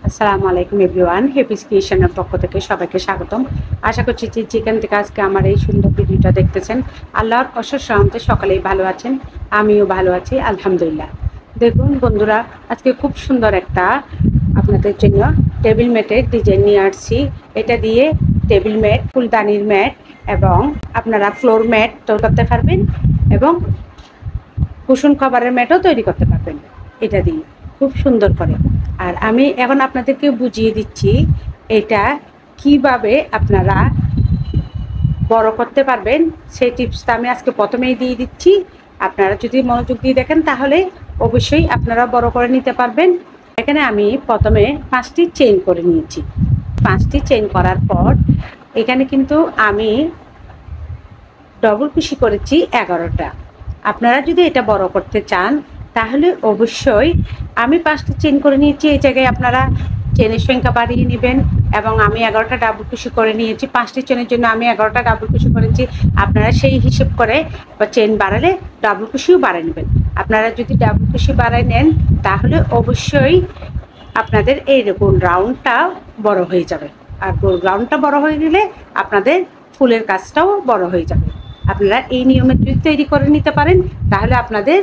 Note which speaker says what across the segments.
Speaker 1: আসসালামু আলাইকুম everyone, Happy's ক্রিয়েশনের পক্ষ থেকে সবাইকে স্বাগতম। আশা করছি যে যেখান থেকে আজকে আমার এই সুন্দর ভিডিওটা দেখতেছেন, আল্লাহর অশেষ রহমতে সকলেই ভালো আছেন, আমিও ভালো আছি আলহামদুলিল্লাহ। দেখুন বন্ধুরা, আজকে খুব সুন্দর একটা আপনাদের জন্য টেবিল ম্যাটের ডিজাইন নিয়ে আসছি। এটা দিয়ে টেবিল ম্যাট, ফুলদানির ম্যাট এবং আপনারা ফ্লোর ম্যাট তৈরি করতে পারবেন এবং কুশন কভারের ম্যাটও তৈরি করতে পারবেন এটা দিয়ে খুব সুন্দর করে। আর আমি এখন আপনাদেরকে বুঝিয়ে দিচ্ছি এটা কিভাবে আপনারা বড় করতে পারবেন, সেই টিপসটা আমি আজকে প্রথমেই দিয়ে দিচ্ছি। আপনারা যদি মনোযোগ দিয়ে দেখেন তাহলে অবশ্যই আপনারা বড় করে নিতে পারবেন। এখানে আমি প্রথমে 5টি চেইন করে নিয়েছি। 5টি চেইন করার পর এখানে কিন্তু আমি ডবল কুশি করেছি 11টা। আপনারা যদি এটা বড় করতে চান তাহলে অবশ্যই আমি 5টা চেন করে নিয়েছি, এই জায়গায় আপনারা চেনের সংখ্যা বাড়িয়ে নেবেন। এবং আমি 11টা ডাবল কুশি করে নিয়েছি, 5টি চেনের জন্য আমি 11টা ডাবল কুশি করেছি। আপনারা সেই হিসেব করে বা চেন বাড়ালে ডাবল কুশিও বাড়িয়ে নেবেন। আপনারা যদি ডাবল কুশি বাড়ায় নেন তাহলে অবশ্যই আপনাদের এইরকম রাউন্ডটা বড় হয়ে যাবে। আর গোল রাউন্ডটা বড় হয়ে গেলে আপনাদের ফুলের কাজটাও বড় হয়ে যাবে। আপনারা এই নিয়মে যদি তৈরি করে নিতে পারেন তাহলে আপনাদের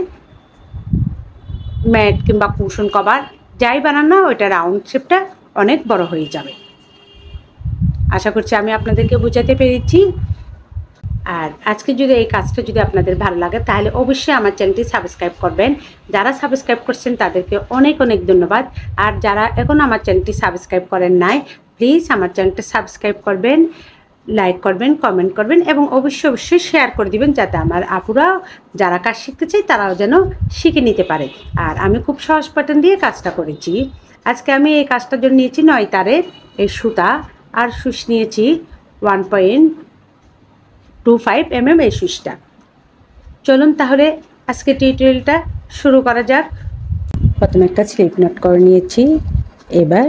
Speaker 1: ম্যাট কিংবা কুশন কভার যাই বানান না, ওইটা রাউন্ড শেপটা অনেক বড় হয়ে যাবে। আশা করছি আমি আপনাদেরকে বোঝাতে পেরেছি। আর আজকে যদি এই কাজটা যদি আপনাদের ভালো লাগে তাহলে অবশ্যই আমার চ্যানেলটি সাবস্ক্রাইব করবেন। যারা সাবস্ক্রাইব করছেন তাদেরকে অনেক অনেক ধন্যবাদ। আর যারা এখন আমার চ্যানেলটি সাবস্ক্রাইব করেন নাই, প্লিজ আমার চ্যানেলটি সাবস্ক্রাইব করবেন, লাইক করবেন, কমেন্ট করবেন এবং অবশ্যই শেয়ার করে দিবেন, যাতে আমার আপুরা যারা কাজ শিখতে চায় তারাও যেন শিখে নিতে পারে। আর আমি খুব সহজ প্যাটার্ন দিয়ে কাজটা করেছি। আজকে আমি এই কাজটার জন্য নিয়েছি 9 তারের এই সুতা, আর সুচ নিয়েছি 1.25 mm এই সুচটা। চলুন তাহলে আজকে টিউটোরিয়ালটা শুরু করা যাক। প্রথমে একটা স্লিপ নট করে নিয়েছি, এবার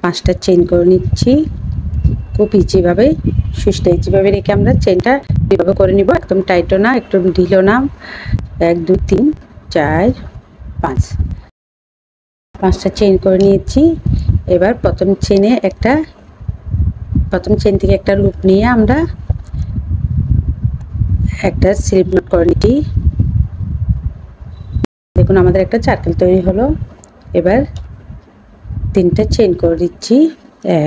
Speaker 1: 5টা চেইন করে নিচ্ছি। খুব ইজিভাবে সুচটা ইজিভাবে রেখে আমরা চেনটা এভাবে করে নিব, একদম টাইটও না একদম ঢিলও না। 1 2 3 4 5 5টা চেইন করে নিয়েছি। এবার প্রথম চেন থেকে একটা লুপ নিয়ে আমরা একটা স্লিপ নট করে নিচ্ছি। দেখুন আমাদের একটা সার্কেল তৈরি হলো। এবার 3টা চেইন করে দিচ্ছি,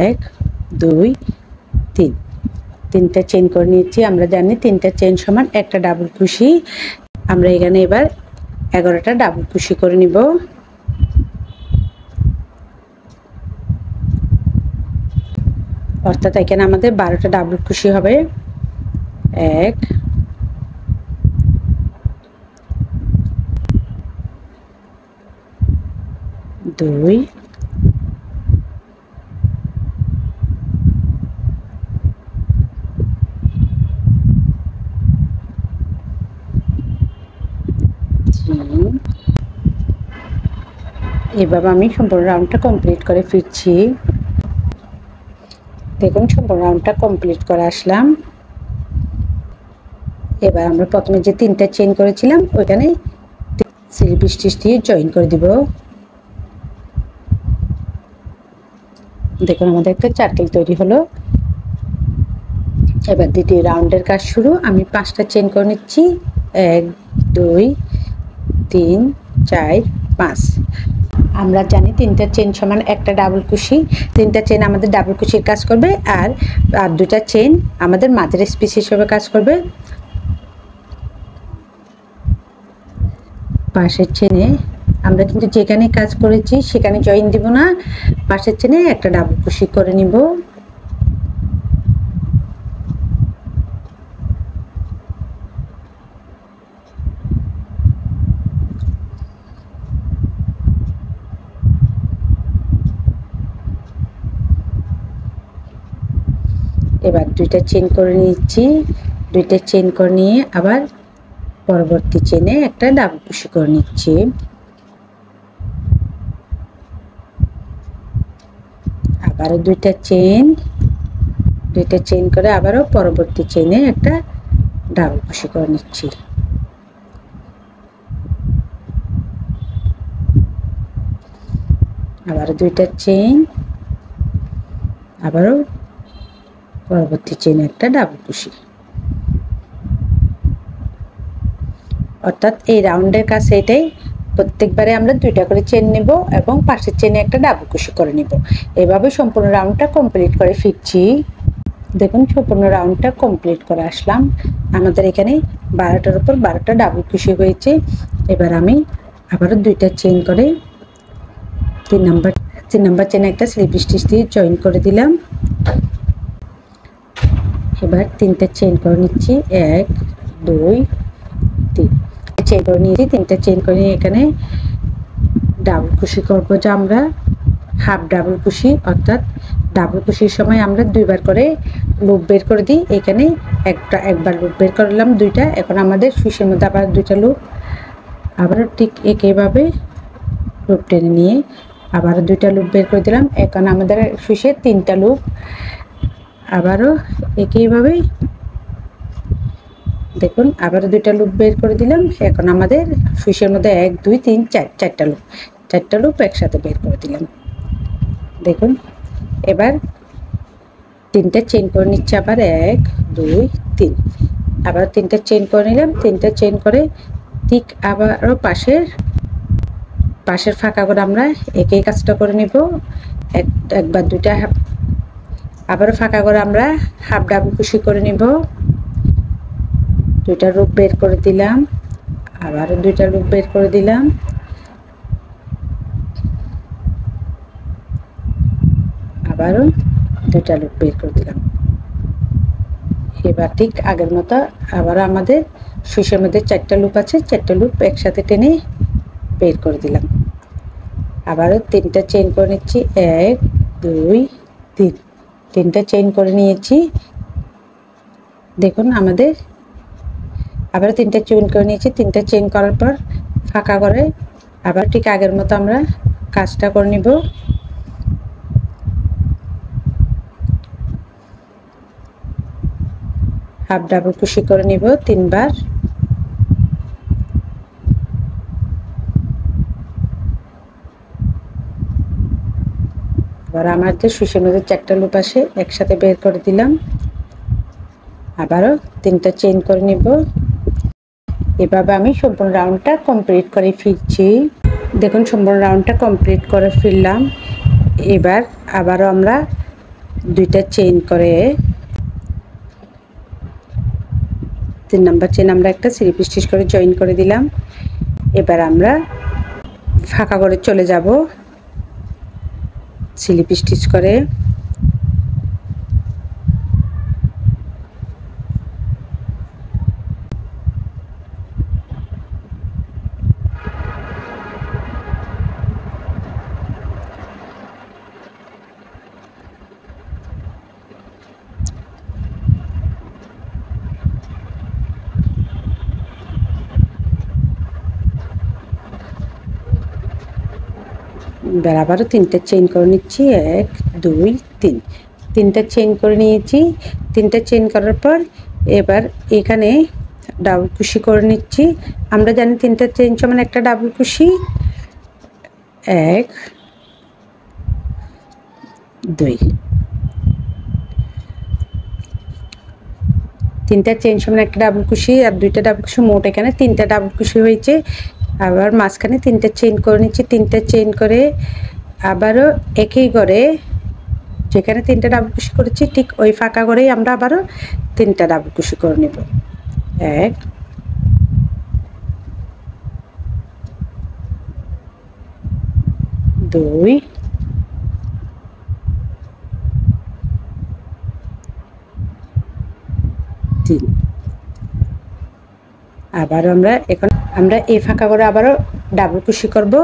Speaker 1: 1 2 3 3টা চেইন করে নিয়েছি। আমরা জানি 3টা চেইন সমান একটা ডাবল কুশি। আমরা এখানে এবার 11টা ডাবল কুশি করে নিব। অর্থাৎ এখানে আমাদের 12টা ডাবল কুশি হবে। 1 2 এভাবে আমি সম্পূর্ণ রাউন্ডটা কমপ্লিট করে ফিরছি। দেখুন সম্পূর্ণ রাউন্ডটা কমপ্লিট করে আসলাম। এবার আমরা প্রথমে যে 3টা চেইন করেছিলাম ওইখানে স্লিপ স্টিচ দিয়ে জয়েন করে দিব। দেখুন আমাদের একটা সার্কেল তৈরি হলো। এবার দ্বিতীয় রাউন্ডের কাজ শুরু। আমি 5টা চেইন করে নিচ্ছি, 1 2 3 4 5। আমরা জানি 3টা চেইন সমান একটা ডাবল কুশি। 3টা চেইন আমাদের ডাবল কুশির কাজ করবে, আর 2টা চেইন আমাদের মাঝের স্পেস হিসেবে কাজ করবে। পাশের চেনে আমরা কিন্তু যেখানে কাজ করেছি সেখানে জয়েন দিব না, পাশের চেনে একটা ডাবল কুশি করে নিব। এবার 2টা চেইন করে নিচ্ছি। 2টা চেইন করে নিয়ে আবার পরবর্তী চেনে একটা ডাবল কুশি করে নিচ্ছি। আবারও 2টা চেইন করে আবারও পরবর্তী চেনে একটা ডাবল কুশি করে নিচ্ছি। আবার 2টা চেইন আবারও পরবর্তী চেনে একটা ডাবল কুশি। অর্থাৎ এই রাউন্ডের কাছে এটাই, প্রত্যেকবারে আমরা দুইটা করে চেন নেব এবং পাশের চেনে একটা ডাবল কুশি করে নিব। এভাবে সম্পূর্ণ রাউন্ডটা কমপ্লিট করে ফিরছি। দেখুন সম্পূর্ণ রাউন্ডটা কমপ্লিট করে আসলাম। আমাদের এখানে 12টার উপর 12টা ডাবল কুশি হয়েছে। এবার আমি আবারও দুইটা চেন করে 3 নাম্বার চেনে একটা স্লিপ স্টিচ দিয়ে জয়েন করে দিলাম। এবার 3টা চেন করে নিচ্ছি, 1 2 3 চেন করে নিয়েছি। 3টা চেন করে নিয়ে এখানে ডাবল কুশি করবো, যে আমরা হাফ ডাবল কুশি, অর্থাৎ ডাবল কুশির সময় আমরা দুইবার করে লুপ বের করে দিই। এখানে একবার লুপ বের করলাম দুইটা। এখন আমাদের সুইচের মধ্যে আবার দুইটা লুপ, আবারও ঠিক একইভাবে লুপ টেনে নিয়ে আবারও দুইটা লুপ বের করে দিলাম। এখন আমাদের সুইচে 3টা লুপ, আবারও একইভাবে দেখুন আবারও দুইটা লুপ বের করে দিলাম। এখন আমাদের সুইচের মধ্যে 1 2 3 4 চারটা লুপ একসাথে বের করে দিলাম। দেখুন এবার 3টা চেন করে নিচ্ছে, আবার 1 2 3, আবার 3টা চেন করে নিলাম। 3টা চেন করে ঠিক আবারও পাশের ফাঁকা করে আমরা একই কাজটা করে নিব। একবার দুইটা আবারও ফাঁকা করে আমরা হাফ ডাবল কুশি করে নিব। দুইটা লুপ বের করে দিলাম, আবারও দুইটা লুপ বের করে দিলাম, আবারও দুইটা লুপ বের করে দিলাম। এবার ঠিক আগের মতো আবারও আমাদের সুইচের মধ্যে 4টা লুপ আছে, 4টা লুপ একসাথে টেনে বের করে দিলাম। আবারও 3টা চেন করে নিচ্ছি, 1 2 3, 3টা চেন করে নিয়েছি। দেখুন আমাদের আবার 3টা চেন করে নিয়েছি। 3টা চেন করার পর ফাঁকা করে আবার ঠিক আগের মতো আমরা কাজটা করে নিব। হাফ ডাবল কুশি করে নিব 3বার। আবার আমাদের সুইচের মধ্যে 4টা লুপ আসে, একসাথে বের করে দিলাম। আবারও 3টা চেন করে নিব। এভাবে আমি সম্পূর্ণ রাউন্ডটা কমপ্লিট করে ফিরছি। দেখুন সম্পূর্ণ রাউন্ডটা কমপ্লিট করে ফিরলাম। এবার আবারও আমরা দুইটা চেন করে 3 নাম্বার চেন আমরা একটা স্লিপ স্টিচ করে জয়েন করে দিলাম। এবার আমরা ফাঁকা করে চলে যাব স্লিপ স্টিচ করে। এবার আবারও 3টা চেন করে নিচ্ছি, 1 2 3, 3টা চেন করে নিয়েছি। 3টা চেন করার পর এবার এখানে ডাবল কুশি করে নিচ্ছি। আমরা জানি 3টা চেন সমান একটা ডাবল কুশি, 1 2, 3টা চেন সমান একটা ডাবল কুশি আর 2টা ডাবল কুশি, মোট এখানে 3টা ডাবল কুশি হয়েছে। আবার মাঝখানে 3টা চেন করে নিচ্ছি। 3টা চেন করে আবারও একই করে যেখানে 3টা ডাবল কুশি করেছি ঠিক ওই ফাঁকা করেই আমরা আবারও 3টা ডাবল কুশি করে নেব। 1 2 3, আবার আমরা এই ফাঁকা করে আবারও ডাবল কুশি করব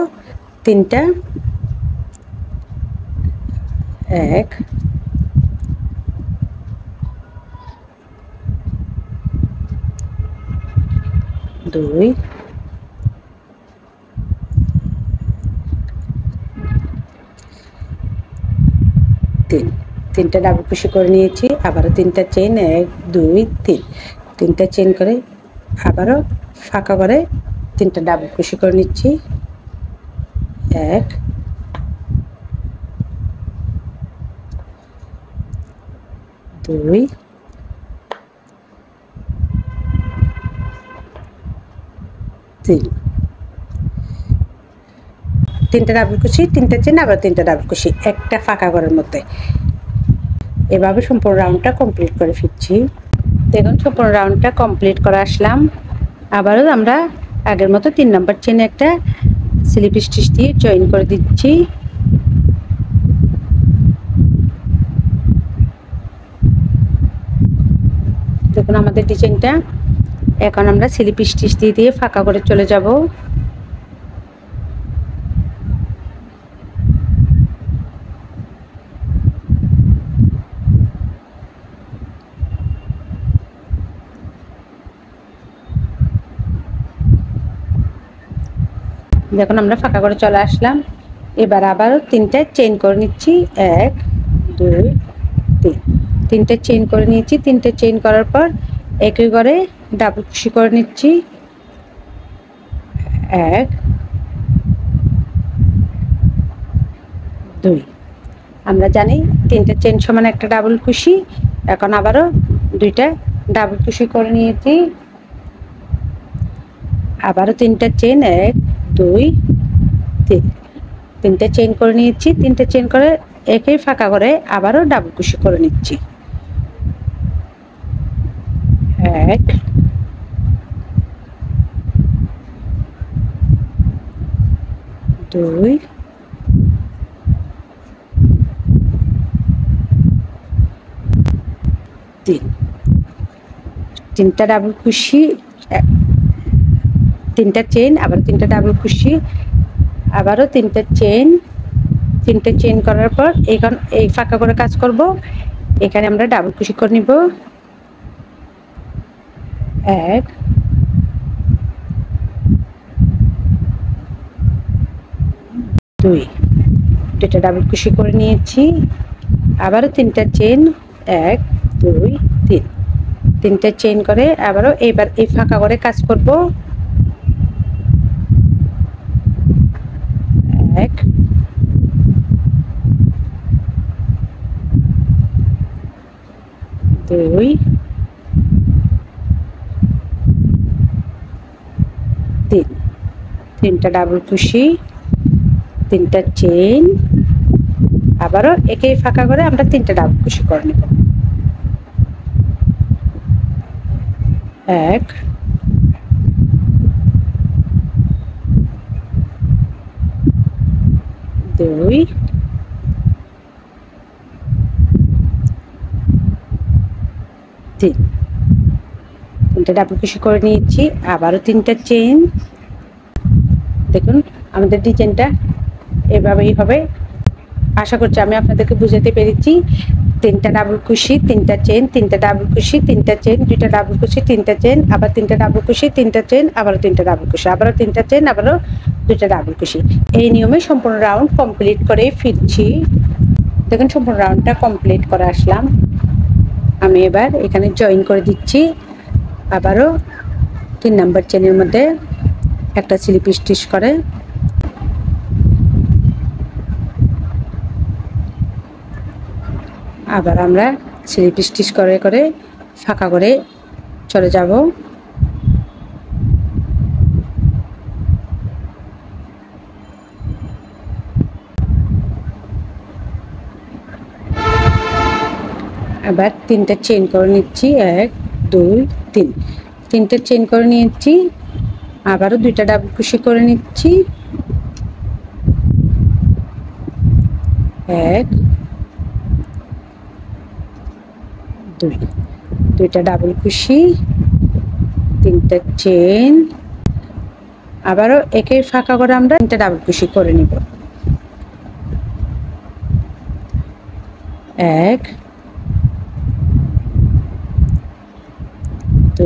Speaker 1: 3টা। 1 2 3, 3টা ডাবল কুশি করে নিয়েছি। আবারও 3টা চেন, 1 2 3, 3টা চেন করে আবারও ফাঁকা করে 3টা ডাবল কুশি করে নিচ্ছি। 1 2 3 তিনটা ডাবল কুশি, তিনটা চেন, আবার তিনটা ডাবল কুশি একটা ফাঁকা ঘরের মধ্যে। এভাবে সম্পূর্ণ রাউন্ডটা কমপ্লিট করে ফিরছি। দেখুন সম্পূর্ণ রাউন্ডটা কমপ্লিট করে আসলাম। আবারও আমরা আগের মতো 3 নাম্বার চেনে একটা স্লিপ স্টিচ দিয়ে জয়েন করে দিচ্ছি। দেখুন আমাদের ডিজাইনটা। এখন আমরা স্লিপ স্টিচ দিয়ে ফাঁকা করে চলে যাব। দেখুন আমরা ফাঁকা করে চলে আসলাম। এবার আবারও 3টা চেইন করে নিচ্ছি। 1 2 3 3টে চেইন করে নিয়েছি। 3টে চেইন করার পর একই ঘরে ডাবল কুশি করে নিচ্ছি। 1 2 আমরা জানি 3টে চেইন সমান একটা ডাবল কুশি। এখন আবারও 2টা ডাবল কুশি করে নিয়েছি। আবারও 3টা চেইন 1 2 3 3টে চেইন করে নিয়েছি। 3টে চেইন করে একই ফাঁকা করে আবারও ডাবল কুশি করে নিচ্ছি। 1 2 3 3টা ডাবল কুশি, 3টা চেইন, আবার 3টা ডাবল কুশি, আবারও 3টা চেইন। 3টে চেইন করার পর এখন এই ফাঁকা করে কাজ করব। এখানে আমরা ডাবল কুশি করে নিব। 1 2 দুটো ডাবল কুশি করে নিয়েছি। আবারও 3টা চেইন 1 2 3 3টে চেইন করে আবারও এবার এই ফাঁকা করে কাজ করব। 1 2 3 3টা ডাবল কুশি, 3টা চেইন, আবারও একই ফাঁকা করে আমরা 3টা ডাবল কুশি করে নেব। 1 2 3 3টা ডাবল কুশি করে নিয়েছি। আবারও 3টা চেইন। দেখুন আমাদের ডিজাইনটা এভাবেই হবে। আশা করছি আমি আপনাদেরকে বুঝাতে পেরেছি। 3টা ডাবল কুশি, 3টা চেইন, 3টা ডাবল কুশি, 3টা চেইন, 2টা ডাবল কুশি, 3টা চেইন, আবার 3টা ডাবল কুশি, 3টা চেইন, আবারও 3টা ডাবল কুশি, আবারও 3টা চেইন, আবারও 2টা ডাবল কুশি। এই নিয়মে সম্পূর্ণ রাউন্ড কমপ্লিট করে ফিরছি। দেখুন সম্পূর্ণ রাউন্ডটা কমপ্লিট করে আসলাম। আমি এবার এখানে জয়েন করে দিচ্ছি। আবারও 3 নাম্বার চেনের মধ্যে একটা স্লিপ স্টিচ করে আবার আমরা স্লিপ স্টিচ করে করে ফাঁকা করে চলে যাব। আবার 3টা চেইন করে নিচ্ছি। 1 2 3 3টে চেইন করে নিয়েছি। আবারও 2টা ডাবল কুশি করে নিচ্ছি। 1 2 2টা ডাবল কুশি, 3টা চেইন, আবারও একই ফাঁকা করে আমরা 3টা ডাবল কুশি করে নিব। 1 2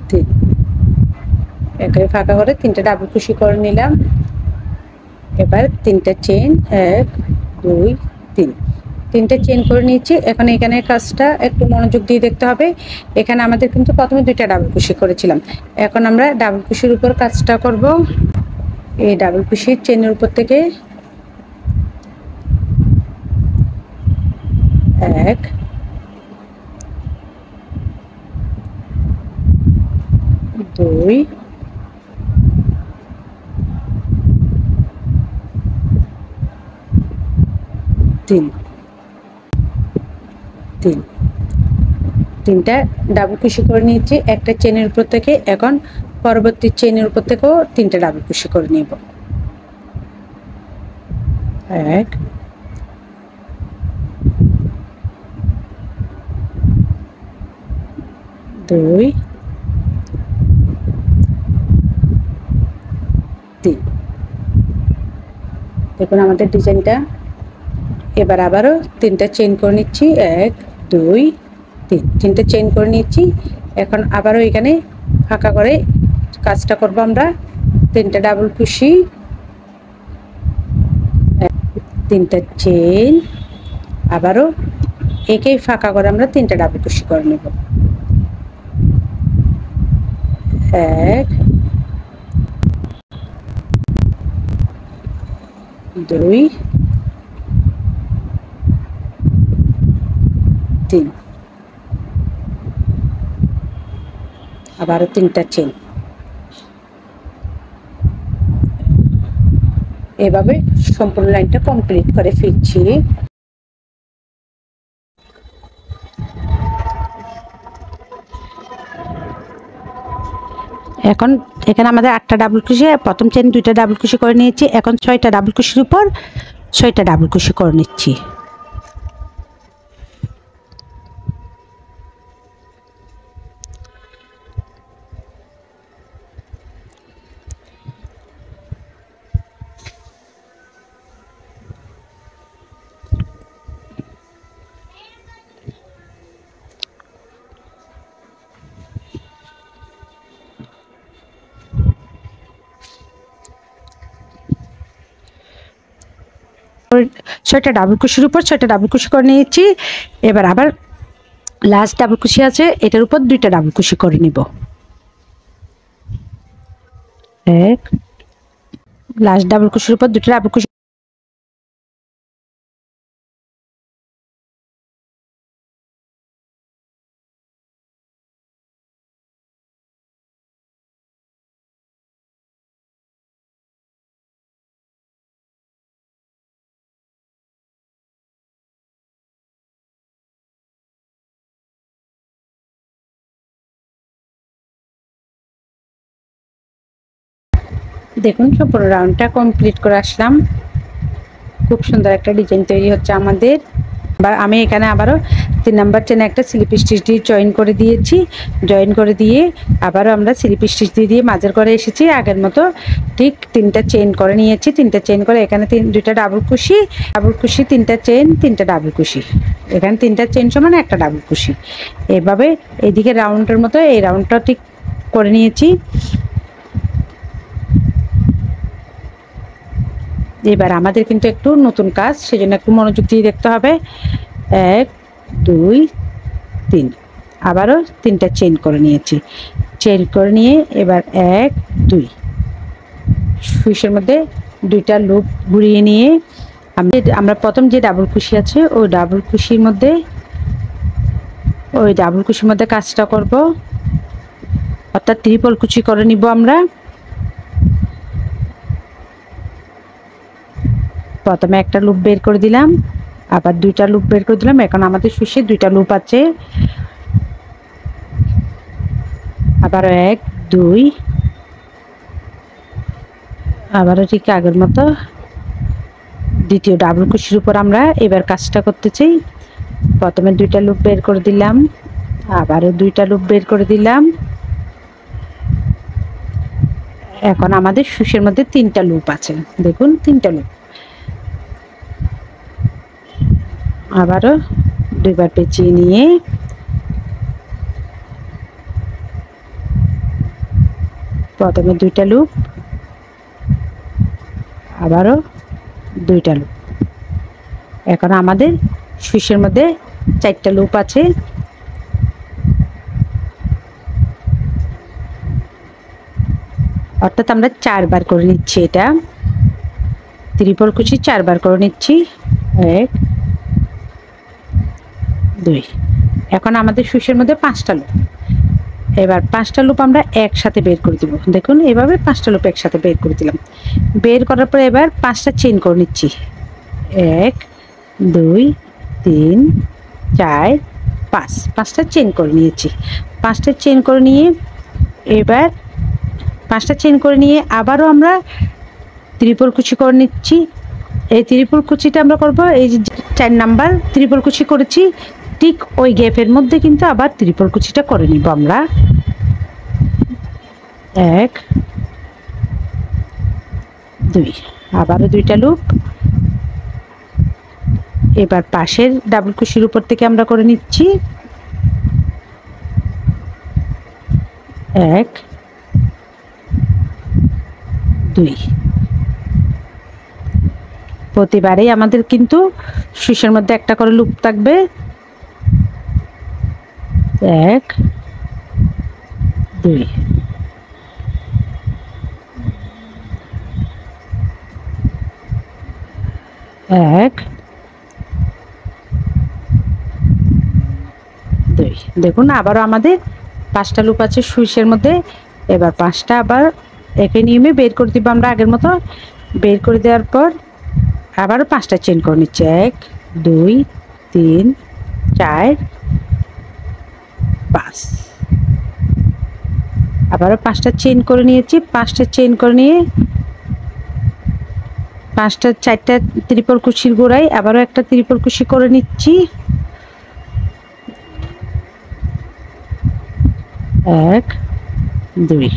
Speaker 1: 3 একই ফাঁকা করে 3টা ডাবল কুশি করে নিলাম। এবার 3টা চেইন 1 2 3 3টে চেইন করে নিয়েছি। এখন এখানে কাজটা একটু মনোযোগ দিয়ে দেখতে হবে। এখানে আমাদের কিন্তু প্রথমে 2টা ডাবল কুশি করেছিলাম। এখন আমরা ডাবল কুশির উপর কাজটা করব। এই ডাবল কুশির চেনের উপর থেকে এক, দুই, তিন, তিন, তিনটা ডাবল কুশি করে নিয়েছি একটা চেনের উপর থেকে। এখন পরবর্তী চেনের উপর থেকেও তিনটা ডাবল কুশি করে নিব। এক, দুই, তিন। দেখুন আমাদের ডিজাইনটা। এবার আবারও তিনটা চেইন করে নিচ্ছি। এক, দুই, তিন, তিনটা চেইন করে নিচ্ছি। এখন আবারও এখানে ফাঁকা করে কাজটা করব আমরা। তিনটা ডাবল কুশি, তিনটা চেইন, আবারও একেই ফাঁকা করে আমরা তিনটা ডাবল কুশি করে নেব। এক, দুই, তিন, আবারও তিনটা চেইন। এভাবে সম্পূর্ণ লাইনটা কমপ্লিট করে ফিরছি। এখন এখানে আমাদের 8টা ডাবল কুশি, প্রথম চেন 2টা ডাবল কুশি করে নিয়েছি। এখন 6টা ডাবল কুশির উপর 6টা ডাবল কুশি করে নিচ্ছি। ছয়টা ডাবল কুশির উপর 6টা ডাবল কুশি করে নিয়েছি। এবার আবার লাস্ট ডাবল কুশি আছে, এটার উপর 2টা ডাবল কুশি করে নিব। এক, লাস্ট ডাবল কুশির উপর 2টা ডাবল কুশি। দেখুন সম্পূর্ণ রাউন্ডটা কমপ্লিট করে আসলাম। খুব সুন্দর একটা ডিজাইন তৈরি হচ্ছে আমাদের। আমি এখানে আবারও 3 নাম্বার চেনে একটা স্লিপ স্টিচ দিয়ে জয়েন করে দিয়েছি। জয়েন করে দিয়ে আবারও আমরা স্লিপ স্টিচ দিয়ে মাঝের করে এসেছি। আগের মতো ঠিক 3টা চেইন করে নিয়েছি। 3টা চেইন করে এখানে 2টা ডাবল কুশি, 3টা চেইন, 3টা ডাবল কুশি। এখানে 3টা চেইন সমান একটা ডাবল কুশি। এভাবে এইদিকে রাউন্ডের মতো এই রাউন্ডটা ঠিক করে নিয়েছি। এবার আমাদের কিন্তু একটু নতুন কাজ, সেজন্য একটু মনোযোগ দিয়ে দেখতে হবে। 1, 2, 3, আবারও 3টা চেইন করে নিয়েছি। চেইন করে নিয়ে এবার 1, 2 সুইচের মধ্যে 2টা লুপ ঘুরিয়ে নিয়ে আমরা প্রথম যে ডাবল কুশি আছে ওই ডাবল কুশির মধ্যে কাজটা করব, অর্থাৎ ট্রিপল কুশি করে নিব আমরা। প্রথমে একটা লুপ বের করে দিলাম, আবার 2টা লুপ বের করে দিলাম। এখন আমাদের সুইচে 2টা লুপ আছে। আবার 1, 2, আবারও ঠিক আগের মতো দ্বিতীয় ডাবল কুশির উপর আমরা এবার কাজটা করতে চাই। প্রথমে 2টা লুপ বের করে দিলাম, আবারও 2টা লুপ বের করে দিলাম। এখন আমাদের সুইচের মধ্যে 3টা লুপ আছে। দেখুন 3টা লুপ। আবারও 2বার পেঁচিয়ে নিয়ে প্রথমে 2টা লুপ, আবারও 2টা লুপ। এখন আমাদের সুইচের মধ্যে 4টা লুপ আছে। অর্থাৎ আমরা 4বার করে নিচ্ছি। এটা ট্রিপল কুশি 4বার করে নিচ্ছি। 1, 2। এখন আমাদের সুইচের মধ্যে 5টা লুপ। এবার 5টা লুপ আমরা একসাথে বের করে দিব। দেখুন এভাবে 5টা লুপ একসাথে বের করে দিলাম। বের করার পর এবার 5টা চেইন করে নিচ্ছি। 1 2 3 4 5, 5টা চেইন করে নিয়েছি। 5টা চেইন করে নিয়ে এবার 5টা চেইন করে নিয়ে আবারও আমরা ত্রিপল কুচি করে নিচ্ছি। এই ত্রিপল কুচিটা আমরা করব এই যে 4 নাম্বার ত্রিপল কুচি করেছি ঠিক ওই গ্যাপের মধ্যে কিন্তু আবার ত্রিপল কুচিটা করে নিব আমরা। 1 2, আবারও 2টা লুপ। এবার পাশের ডাবল কুচির উপর থেকে আমরা করে নিচ্ছি 1 2। প্রতিবারেই আমাদের কিন্তু সুইচের মধ্যে একটা করে লুপ থাকবে। 1 2, 1 2। দেখুন আবারও আমাদের 5টা লুপ আছে সুইচের মধ্যে। এবার 5টা আবার একই নিয়মে বের করে দিব আমরা আগের মতো। বের করে দেওয়ার পর আবারও 5টা চেইন করে নিচ্ছি। 1 2 3 4 5। আবারও 5টা চেইন করে নিয়েছি। 5টা চেইন করে নিয়ে 4টা ত্রিপল কুচির গোড়ায় আবারও একটা ত্রিপল কুচি করে নিচ্ছি। 1 2।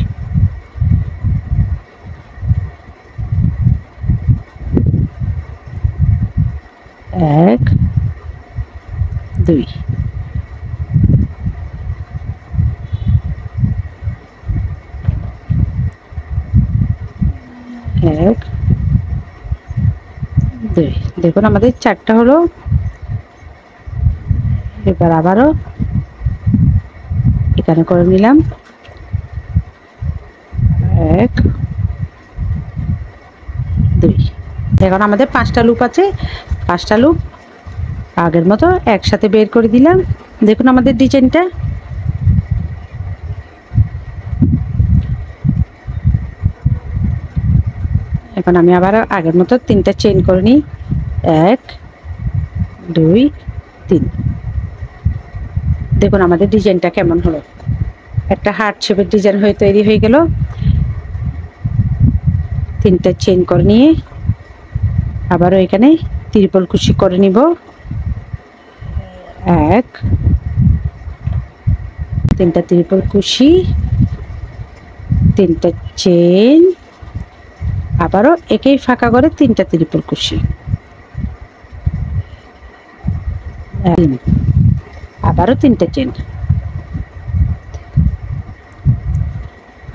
Speaker 1: 1 2। 1 2। দেখুন আমাদের 4টা হলো। এবার আবারও এখানে করে নিলাম 1 2। এখন আমাদের 5টা লুপ আছে। 5টা লুপ আগের মতো একসাথে বের করে দিলাম। দেখুন আমাদের ডিজাইনটা। এখন আমি আবার আগের মতো 3টা চেইন করে নিই। 1 2 3। দেখুন আমাদের ডিজাইনটা কেমন হলো। একটা হার্ট শেপের ডিজাইন হয়ে তৈরি হয়ে গেল। 3টা চেইন করে নিয়ে আবারও এখানে ত্রিপল কুচি করে নিব। 1 3টা ত্রিপল কুচি, 3টা চেইন, আবারও একই ফাঁকা করে 3টা ত্রিপল কুচি, আবারও 3টা চেইন।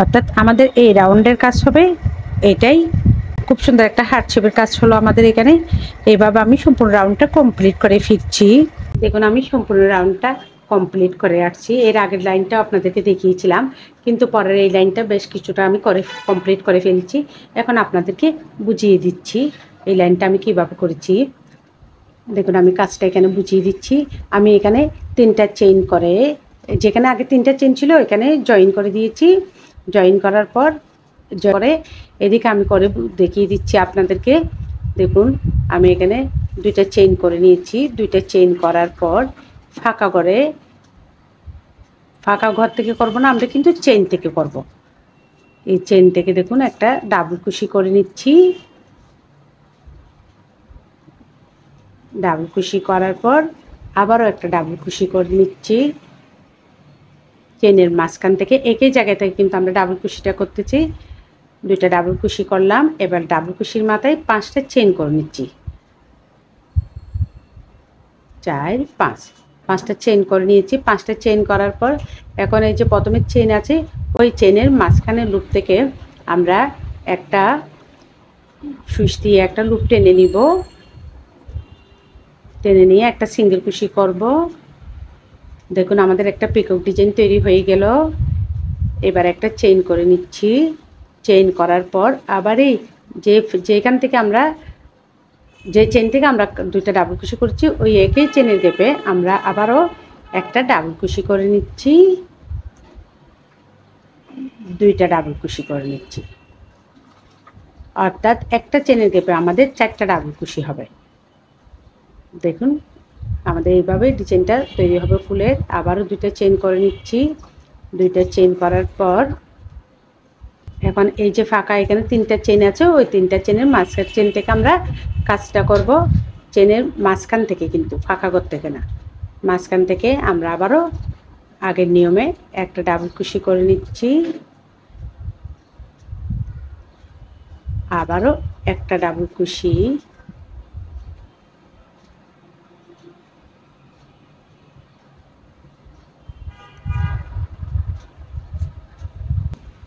Speaker 1: অর্থাৎ আমাদের এই রাউন্ডের কাজ হবে এটাই। খুব সুন্দর একটা হার্ট শেপের কাজ হলো আমাদের এখানে। এইভাবে আমি সম্পূর্ণ রাউন্ডটা কমপ্লিট করে ফিরছি। দেখুন আমি সম্পূর্ণ রাউন্ডটা কমপ্লিট করে আসছি। এর আগের লাইনটা আপনাদেরকে দেখিয়েছিলাম, কিন্তু পরের এই লাইনটা বেশ কিছুটা আমি কমপ্লিট করে ফেলছি। এখন আপনাদেরকে বুঝিয়ে দিচ্ছি এই লাইনটা আমি কীভাবে করেছি। দেখুন আমি কাজটা এখানে বুঝিয়ে দিচ্ছি। আমি এখানে 3টা চেইন করে, যেখানে আগে 3টা চেইন ছিল এখানে জয়েন করে দিয়েছি। জয়েন করার পর করে এদিকে আমি করে দেখিয়ে দিচ্ছি আপনাদেরকে। দেখুন আমি এখানে 2টা চেইন করে নিয়েছি। 2টা চেইন করার পর ফাঁকা করে, ফাঁকা ঘর থেকে করব না, আমরা কিন্তু চেইন থেকে করব। এই চেইন থেকে দেখুন একটা ডাবল কুশি করে নিচ্ছি। ডাবল কুশি করার পর আবারও একটা ডাবল কুশি করে নিচ্ছি। চেনের মাঝখান থেকে একই জায়গা থেকে কিন্তু আমরা ডাবল কুশিটা করতেছি। 2টা ডাবল কুশি করলাম। এবার ডাবল কুশির মাথায় 5টা চেইন করে নিচ্ছি। 4 5, 5টা চেইন করে নিয়েছি। 5টা চেইন করার পর এখন এই যে প্রথমে চেইন আছে ওই চেনের মাঝখানে লুপ থেকে আমরা একটা সুইচ দিয়ে একটা লুপ টেনে নিব। টেনে নিয়ে একটা সিঙ্গেল কুশি করব। দেখুন আমাদের একটা পিকক ডিজাইন তৈরি হয়ে গেল। এবার একটা চেইন করে নিচ্ছি। চেইন করার পর আবার এই যেখান থেকে আমরা যে চেন থেকে আমরা দুইটা ডাবল কুশি করছি ওই একই চেনের গেপে আমরা আবারও একটা ডাবল কুশি করে নিচ্ছি, দুইটা ডাবল কুশি করে নিচ্ছি, অর্থাৎ একটা চেনের গেপে আমাদের 4টা ডাবল কুশি হবে। দেখুন আমাদের এইভাবে ডিজাইনটা তৈরি হবে ফুলের। আবারও দুইটা চেন করে নিচ্ছি, দুইটা চেন করার পর এখন এই যে ফাঁকা এখানে 3টা চেন আছে, ওই 3টা চেনের মাঝখান চেন থেকে আমরা কাজটা করব। চেনের মাঝখান থেকে কিন্তু ফাঁকা করতে না, মাঝখান থেকে আমরা আবারও আগের নিয়মে একটা ডাবল কুশি করে নিচ্ছি, আবারও একটা ডাবল কুশি,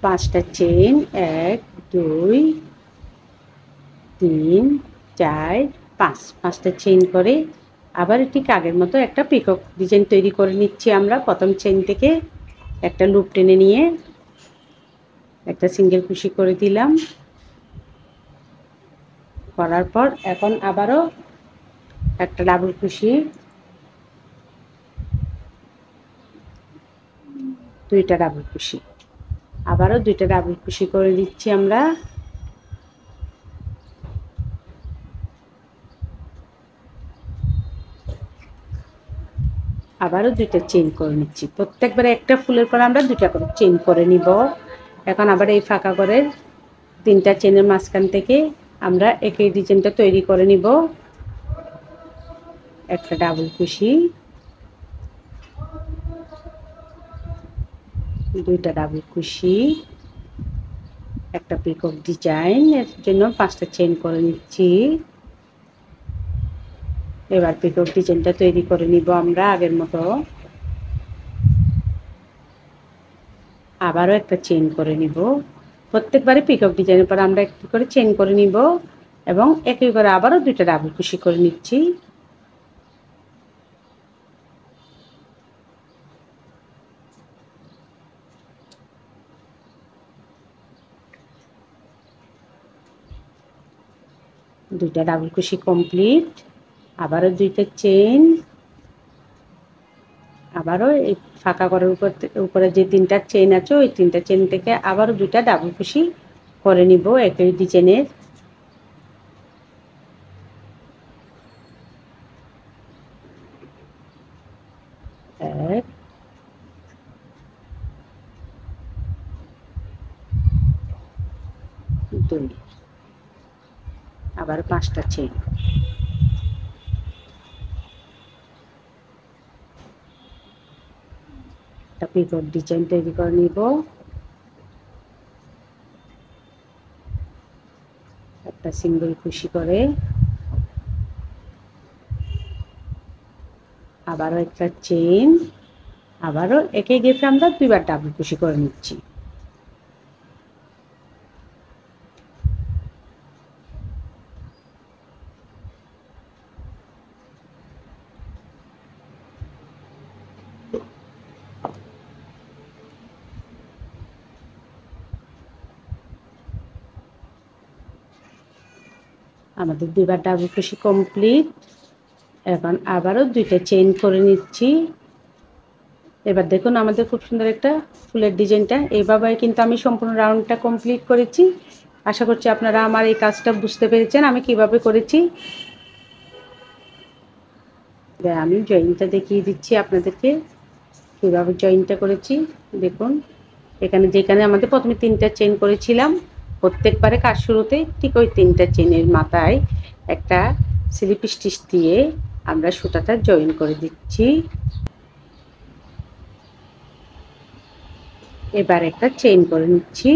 Speaker 1: পাঁচটা চেন 1 2 3 4 5, পাঁচটা চেন করে আবার ঠিক আগের মতো একটা পিকক ডিজাইন তৈরি করে নিচ্ছি। আমরা প্রথম চেন থেকে একটা লুপ টেনে নিয়ে একটা সিঙ্গেল কুশি করে দিলাম, করার পর এখন আবারও একটা ডাবল কুশি, দুইটা ডাবল কুশি, আবারও দুইটা ডাবল কুশি করে দিচ্ছি আমরা, আবারও দুইটা চেন করে নিচ্ছি। প্রত্যেকবারে একটা ফুলের পর আমরা দুইটা করে চেন করে নিব। এখন আবার এই ফাঁকা করে 3টা চেনের মাঝখান থেকে আমরা একই ডিজাইনটা তৈরি করে নিব, একটা ডাবল কুশি, দুইটা ডাবল কুশি, একটা পিকক ডিজাইন এর জন্য 5টা চেন করে নিচ্ছি। এবার পিকক ডিজাইনটা তৈরি করে নিব আমরা আগের মতো, আবারও একটা চেন করে নিব। প্রত্যেকবারে পিকক ডিজাইনের পর আমরা একটু করে চেন করে নিব এবং একই করে আবারও দুইটা ডাবল কুশি করে নিচ্ছি। দুইটা ডাবল কুশি কমপ্লিট, আবারও দুইটা চেন, আবারও এই ফাঁকা করার উপরে যে 3টা চেন আছে ওই 3টা চেন থেকে আবারও দুইটা ডাবল কুশি করে নিব একই ডিজাইনের। এক, দুই, আবার 5টা চেন, একটা পিকক ডিজাইন তৈরি করে নিব, একটা সিঙ্গেল কুশি করে, আবারও একটা চেন, আবারও একই গেপে আমরা দুইবার ডাবল কুশি করে নিচ্ছি। আমাদের দুইবার ডাবল কুশি কমপ্লিট। এখন আবারও দুইটা চেন করে নিচ্ছি। এবার দেখুন আমাদের খুব সুন্দর একটা ফুলের ডিজাইনটা এইভাবে কিন্তু আমি সম্পূর্ণ রাউন্ডটা কমপ্লিট করেছি। আশা করছি আপনারা আমার এই কাজটা বুঝতে পেরেছেন আমি কিভাবে করেছি। আমি জয়েন্টটা দেখিয়ে দিচ্ছি আপনাদেরকে কীভাবে জয়েন্টটা করেছি। দেখুন এখানে যেখানে আমাদের প্রথমে 3টা চেন করেছিলাম প্রত্যেকবারে কাজ শুরুতে ঠিক ওই 3টা চেনের মাথায় একটা স্লিপ স্টিচ দিয়ে আমরা সুতাটা জয়েন করে দিচ্ছি। এবার একটা চেন করে নিচ্ছি।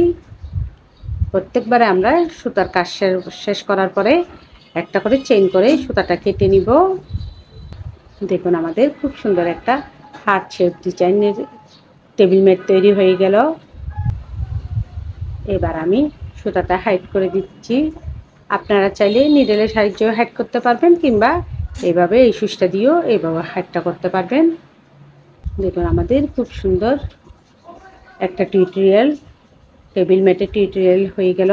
Speaker 1: প্রত্যেকবারে আমরা সুতার কাজ শেষ করার পরে একটা করে চেন করে সুতাটা কেটে নিব। দেখুন আমাদের খুব সুন্দর একটা হার্ট শেপ ডিজাইনের টেবিল ম্যাট তৈরি হয়ে গেল। এবার আমি সুতাটা হাইড করে দিচ্ছি। আপনারা চাইলে নিডেলের সাহায্যেও হাইড করতে পারবেন কিংবা এইভাবে এই সুচটা দিয়েও এইভাবে হাইডটা করতে পারবেন। দেখুন আমাদের খুব সুন্দর একটা টিউটোরিয়াল টেবিল ম্যাটের টিউটোরিয়াল হয়ে গেল।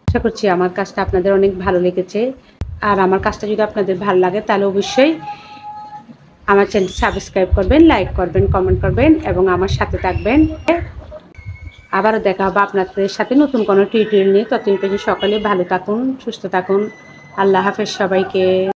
Speaker 1: আশা করছি আমার কাজটা আপনাদের অনেক ভালো লেগেছে আর আমার কাজটা যদি আপনাদের ভালো লাগে তাহলে অবশ্যই আমার চ্যানেলটি সাবস্ক্রাইব করবেন, লাইক করবেন, কমেন্ট করবেন এবং আমার সাথে থাকবেন। আবারও দেখা হবে আপনাদের সাথে নতুন কোনো টিউটোরিয়াল নিয়ে। ততদিন পর্যন্ত সকলে ভালো থাকুন, সুস্থ থাকুন। আল্লাহ হাফেজ সবাইকে।